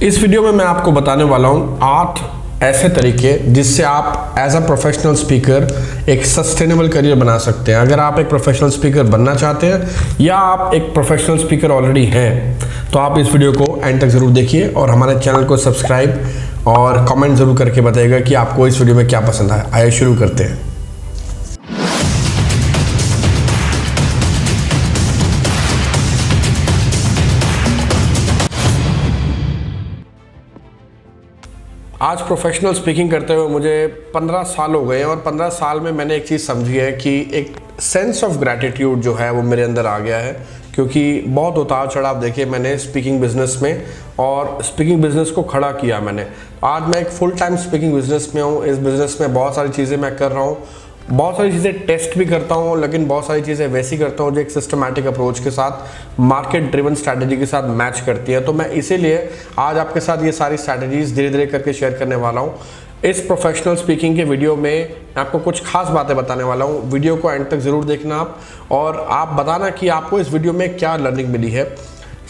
इस वीडियो में मैं आपको बताने वाला हूँ 8 ऐसे तरीके जिससे आप एज अ प्रोफेशनल स्पीकर एक सस्टेनेबल करियर बना सकते हैं। अगर आप एक प्रोफेशनल स्पीकर बनना चाहते हैं या आप एक प्रोफेशनल स्पीकर ऑलरेडी हैं तो आप इस वीडियो को एंड तक ज़रूर देखिए और हमारे चैनल को सब्सक्राइब और कमेंट ज़रूर करके बताइएगा कि आपको इस वीडियो में क्या पसंद आया। आइए शुरू करते हैं। आज प्रोफेशनल स्पीकिंग करते हुए मुझे 15 साल हो गए हैं और 15 साल में मैंने एक चीज़ समझी है कि एक सेंस ऑफ ग्रैटिट्यूड जो है वो मेरे अंदर आ गया है, क्योंकि बहुत उतार चढ़ाव देखे मैंने स्पीकिंग बिजनेस में और स्पीकिंग बिजनेस को खड़ा किया मैंने। आज मैं एक फुल टाइम स्पीकिंग बिजनेस में हूँ। इस बिज़नेस में बहुत सारी चीज़ें मैं कर रहा हूँ, बहुत सारी चीज़ें टेस्ट भी करता हूँ, लेकिन बहुत सारी चीज़ें वैसी करता हूँ जो एक सिस्टमैटिक अप्रोच के साथ, मार्केट ड्रिवन स्ट्रैटेजी के साथ मैच करती है। तो मैं इसीलिए आज आपके साथ ये सारी स्ट्रैटेजीज धीरे धीरे करके शेयर करने वाला हूँ। इस प्रोफेशनल स्पीकिंग के वीडियो में मैं आपको कुछ खास बातें बताने वाला हूँ। वीडियो को एंड तक ज़रूर देखना आप, और आप बताना कि आपको इस वीडियो में क्या लर्निंग मिली है।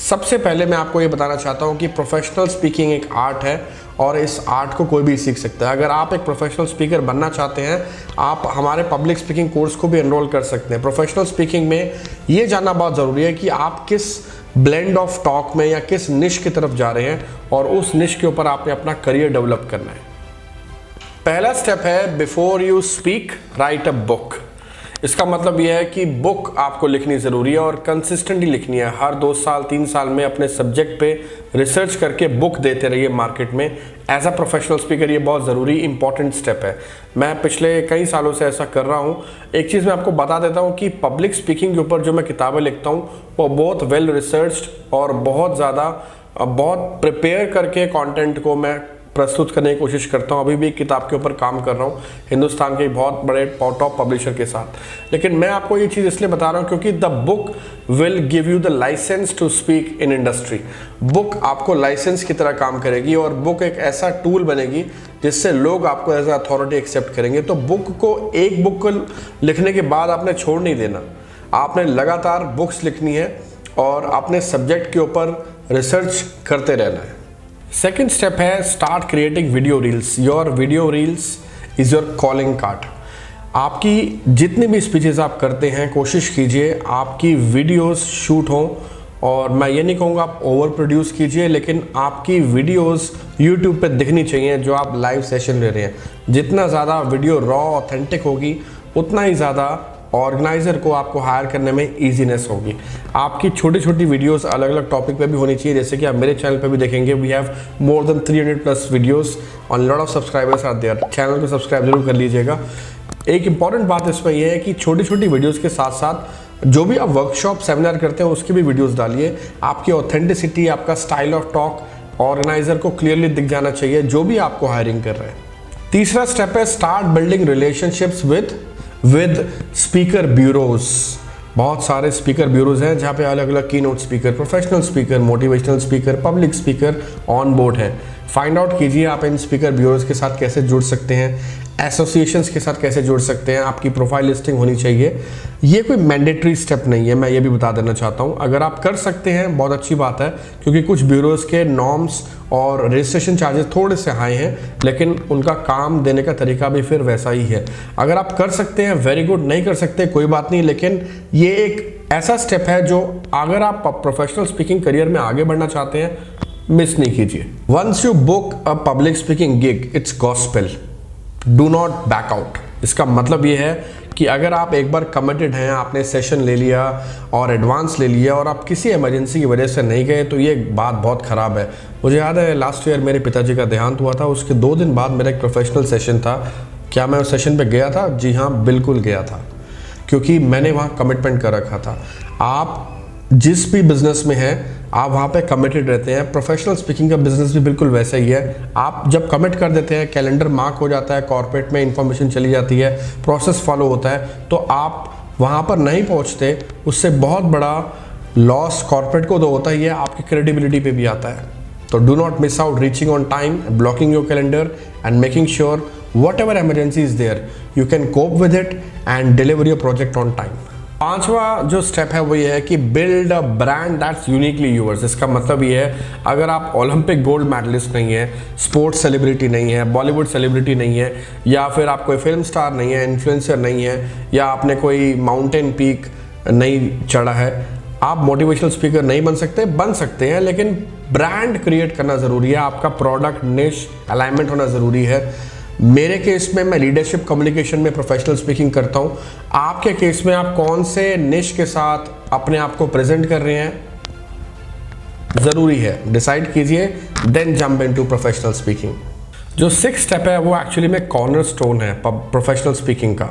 सबसे पहले मैं आपको ये बताना चाहता हूँ कि प्रोफेशनल स्पीकिंग एक आर्ट है और इस आर्ट को कोई भी सीख सकता है। अगर आप एक प्रोफेशनल स्पीकर बनना चाहते हैं, आप हमारे पब्लिक स्पीकिंग कोर्स को भी एनरोल कर सकते हैं। प्रोफेशनल स्पीकिंग में ये जानना बहुत ज़रूरी है कि आप किस ब्लेंड ऑफ टॉक में या किस निश की तरफ जा रहे हैं और उस निश के ऊपर आपने अपना करियर डेवलप करना है। पहला स्टेप है before you speak right a book. इसका मतलब यह है कि बुक आपको लिखनी ज़रूरी है और कंसिस्टेंटली लिखनी है। हर 2 साल 3 साल में अपने सब्जेक्ट पे रिसर्च करके बुक देते रहिए मार्केट में। एज अ प्रोफेशनल स्पीकर ये बहुत ज़रूरी इंपॉर्टेंट स्टेप है। मैं पिछले कई सालों से ऐसा कर रहा हूँ। एक चीज़ मैं आपको बता देता हूँ कि पब्लिक स्पीकिंग के ऊपर जो मैं किताबें लिखता हूँ वो बहुत वेल रिसर्च्ड और बहुत बहुत प्रिपेयर करके कॉन्टेंट को मैं प्रस्तुत करने की कोशिश करता हूँ। अभी भी एक किताब के ऊपर काम कर रहा हूँ हिंदुस्तान के बहुत बड़े टॉप पब्लिशर के साथ। लेकिन मैं आपको ये चीज़ इसलिए बता रहा हूँ क्योंकि the book will give you the license to speak in industry. Book आपको लाइसेंस की तरह काम करेगी और बुक एक ऐसा टूल बनेगी जिससे लोग आपको एज अ अथॉरिटी एक्सेप्ट करेंगे। तो बुक को, एक बुक को लिखने के बाद आपने छोड़ नहीं देना, आपने लगातार बुक्स लिखनी है और अपने सब्जेक्ट के ऊपर रिसर्च करते रहना है। सेकेंड स्टेप है start creating video reels. Your video reels is your calling card. आपकी जितनी भी स्पीचेस आप करते हैं, कोशिश कीजिए आपकी वीडियोस शूट हों, और मैं ये नहीं कहूँगा आप ओवर प्रोड्यूस कीजिए, लेकिन आपकी वीडियोस यूट्यूब पे दिखनी चाहिए जो आप लाइव सेशन ले रहे हैं। जितना ज़्यादा वीडियो रॉ ऑथेंटिक होगी उतना ही ज़्यादा ऑर्गेनाइज़र को आपको हायर करने में ईजीनेस होगी। आपकी छोटी छोटी वीडियोस अलग अलग टॉपिक पे भी होनी चाहिए, जैसे कि आप मेरे चैनल पे भी देखेंगे। We have more than 300+ videos on lot of subscribers are there. Channel को सब्सक्राइब जरूर कर लीजिएगा। एक इंपॉर्टेंट बात इसमें यह है कि छोटी छोटी वीडियोज़ के साथ साथ जो भी आप वर्कशॉप सेमिनार करते हैं उसकी भी वीडियोज़ डालिए। आपकी ऑथेंटिसिटी, आपका स्टाइल ऑफ टॉक ऑर्गेनाइज़र को क्लियरली दिख जाना चाहिए जो भी आपको हायरिंग कर रहे हैं। तीसरा स्टेप है start building relationships with speaker bureaus. बहुत सारे स्पीकर ब्यूरोज हैं जहाँ पे अलग अलग की note speaker, professional speaker, motivational speaker, public speaker on board है। फाइंड आउट कीजिए आप इन स्पीकर ब्यूरोज के साथ कैसे जुड़ सकते हैं, एसोसिएशंस के साथ कैसे जुड़ सकते हैं। आपकी प्रोफाइल लिस्टिंग होनी चाहिए। ये कोई मैंडेटरी स्टेप नहीं है, मैं ये भी बता देना चाहता हूँ। अगर आप कर सकते हैं बहुत अच्छी बात है, क्योंकि कुछ ब्यूरोज के नॉर्म्स और रजिस्ट्रेशन चार्जेस थोड़े से हाई हैं, लेकिन उनका काम देने का तरीका भी फिर वैसा ही है। अगर आप कर सकते हैं वेरी गुड, नहीं कर सकते कोई बात नहीं, लेकिन ये एक ऐसा स्टेप है जो अगर आप प्रोफेशनल स्पीकिंग करियर में आगे बढ़ना चाहते हैं, मिस नहीं कीजिए। Once you book a public speaking gig, it's gospel, do not back out. इसका मतलब ये है कि अगर आप एक बार कमिटेड हैं, आपने सेशन ले लिया और एडवांस ले लिया और आप किसी इमरजेंसी की वजह से नहीं गए, तो ये बात बहुत ख़राब है। मुझे याद है लास्ट ईयर मेरे पिताजी का देहांत हुआ था, उसके 2 दिन बाद मेरा एक प्रोफेशनल सेशन था। क्या मैं उस सेशन पे गया था? जी हाँ, बिल्कुल गया था, क्योंकि मैंने वहाँ कमिटमेंट कर रखा था। आप जिस भी बिज़नेस में हैं आप वहाँ पे कमिटेड रहते हैं। प्रोफेशनल स्पीकिंग का बिजनेस भी बिल्कुल वैसा ही है। आप जब कमिट कर देते हैं, कैलेंडर मार्क हो जाता है, कॉर्पोरेट में इंफॉर्मेशन चली जाती है, प्रोसेस फॉलो होता है, तो आप वहाँ पर नहीं पहुँचते, उससे बहुत बड़ा लॉस कॉर्पोरेट को तो होता ही है, आपकी क्रेडिबिलिटी पे भी आता है। तो do not miss out reaching on time, blocking your calendar and making sure whatever emergency is there you can cope with it and deliver your project on time. पांचवा जो स्टेप है वो ये है कि build a brand that's uniquely yours. इसका मतलब ये है, अगर आप ओलंपिक गोल्ड मेडलिस्ट नहीं है, स्पोर्ट्स सेलिब्रिटी नहीं है, बॉलीवुड सेलिब्रिटी नहीं है, या फिर आप कोई फिल्म स्टार नहीं है, इन्फ्लुएंसर नहीं है, या आपने कोई माउंटेन पीक नहीं चढ़ा है, आप मोटिवेशनल स्पीकर नहीं बन सकते हैं, लेकिन ब्रांड क्रिएट करना ज़रूरी है। आपका प्रोडक्ट निश अलाइनमेंट होना ज़रूरी है। मेरे केस में मैं लीडरशिप कम्युनिकेशन में प्रोफेशनल स्पीकिंग करता हूँ। आपके केस में आप कौन से निश के साथ अपने आप को प्रेजेंट कर रहे हैं, ज़रूरी है, डिसाइड कीजिए, then jump into professional speaking. जो 6th स्टेप है वो एक्चुअली में कॉर्नर स्टोन है प्रोफेशनल स्पीकिंग का।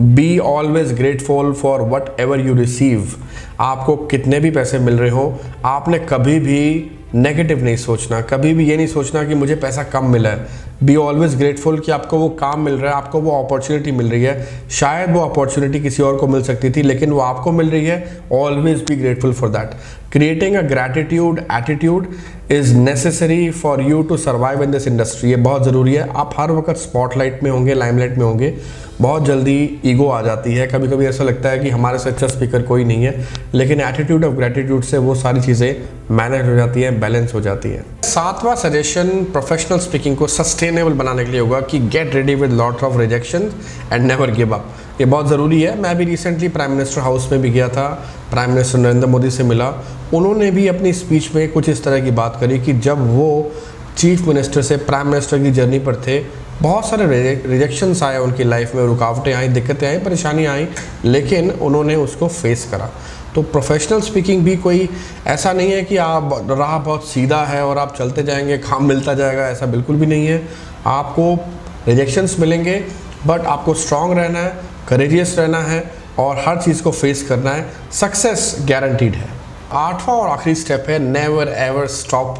Be always grateful for whatever you receive. आपको कितने भी पैसे मिल रहे हो, आपने कभी भी नेगेटिव नहीं सोचना, कभी भी ये नहीं सोचना कि मुझे पैसा कम मिला है। बी ऑलवेज ग्रेटफुल कि आपको वो काम मिल रहा है, आपको वो अपॉर्चुनिटी मिल रही है। शायद वो अपॉर्चुनिटी किसी और को मिल सकती थी, लेकिन वो आपको मिल रही है। Always be grateful for that. Creating a gratitude attitude is necessary for you to survive in this industry. ये बहुत ज़रूरी है। आप हर वक्त स्पॉटलाइट में होंगे, लाइमलाइट में होंगे, बहुत जल्दी ईगो आ जाती है। कभी कभी ऐसा लगता है कि हमारे से अच्छा स्पीकर कोई नहीं है, लेकिन एटीट्यूड ऑफ ग्रैटिट्यूड से वो सारी चीज़ें मैनेज हो जाती हैं, बैलेंस हो जाती हैं। 7वां सजेशन प्रोफेशनल स्पीकिंग को सस्टेनेबल बनाने के लिए होगा कि get ready with lot of rejection and never give up. ये बहुत ज़रूरी है। मैं भी रिसेंटली प्राइम मिनिस्टर हाउस में भी गया था, प्राइम मिनिस्टर नरेंद्र मोदी से मिला। उन्होंने भी अपनी स्पीच में कुछ इस तरह की बात करी कि जब वो चीफ मिनिस्टर से प्राइम मिनिस्टर की जर्नी पर थे, बहुत सारे रिजेक्शंस आए उनकी लाइफ में, रुकावटें आई, दिक्कतें आई, परेशानियाँ आई, लेकिन उन्होंने उसको फेस करा। तो प्रोफेशनल स्पीकिंग भी कोई ऐसा नहीं है कि आप राह बहुत सीधा है और आप चलते जाएंगे, काम मिलता जाएगा, ऐसा बिल्कुल भी नहीं है। आपको रिजेक्शंस मिलेंगे, बट आपको स्ट्रांग रहना है, करेजियस रहना है और हर चीज़ को फेस करना है। सक्सेस गारंटीड है। 8वां और आखिरी स्टेप है नेवर एवर स्टॉप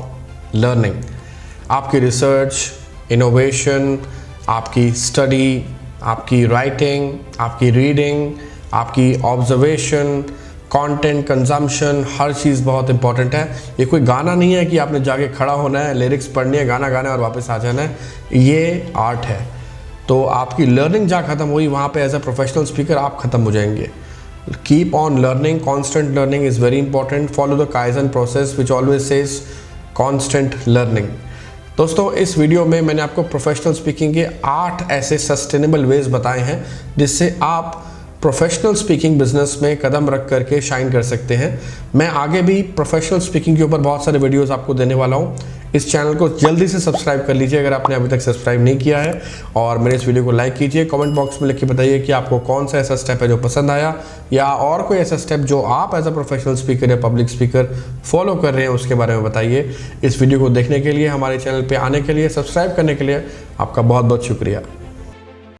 लर्निंग। आपकी रिसर्च, इनोवेशन, आपकी स्टडी, आपकी राइटिंग, आपकी रीडिंग, आपकी ऑब्जर्वेशन, कंटेंट कंजम्पशन, हर चीज़ बहुत इंपॉर्टेंट है। ये कोई गाना नहीं है कि आपने जाके खड़ा होना है, लिरिक्स पढ़नी है, गाना गाना है और वापस आ जाना है। ये आर्ट है। तो आपकी लर्निंग जहाँ ख़त्म हुई, वहाँ पे एज अ प्रोफेशनल स्पीकर आप ख़त्म हो जाएंगे। Keep on learning, constant learning is very important. Follow the kaizen process which always says constant learning. दोस्तों, इस वीडियो में मैंने आपको प्रोफेशनल स्पीकिंग के 8 ऐसे सस्टेनेबल वेज बताए हैं जिससे आप प्रोफेशनल स्पीकिंग बिजनेस में कदम रख करके शाइन कर सकते हैं। मैं आगे भी प्रोफेशनल स्पीकिंग के ऊपर बहुत सारे वीडियोस आपको देने वाला हूं। इस चैनल को जल्दी से सब्सक्राइब कर लीजिए अगर आपने अभी तक सब्सक्राइब नहीं किया है, और मेरे इस वीडियो को लाइक कीजिए। कमेंट बॉक्स में लिख के बताइए कि आपको कौन सा ऐसा स्टेप है जो पसंद आया, या और कोई ऐसा स्टेप जो आप एज अ प्रोफेशनल स्पीकर या पब्लिक स्पीकर फॉलो कर रहे हैं, उसके बारे में बताइए। इस वीडियो को देखने के लिए, हमारे चैनल पर आने के लिए, सब्सक्राइब करने के लिए आपका बहुत बहुत शुक्रिया।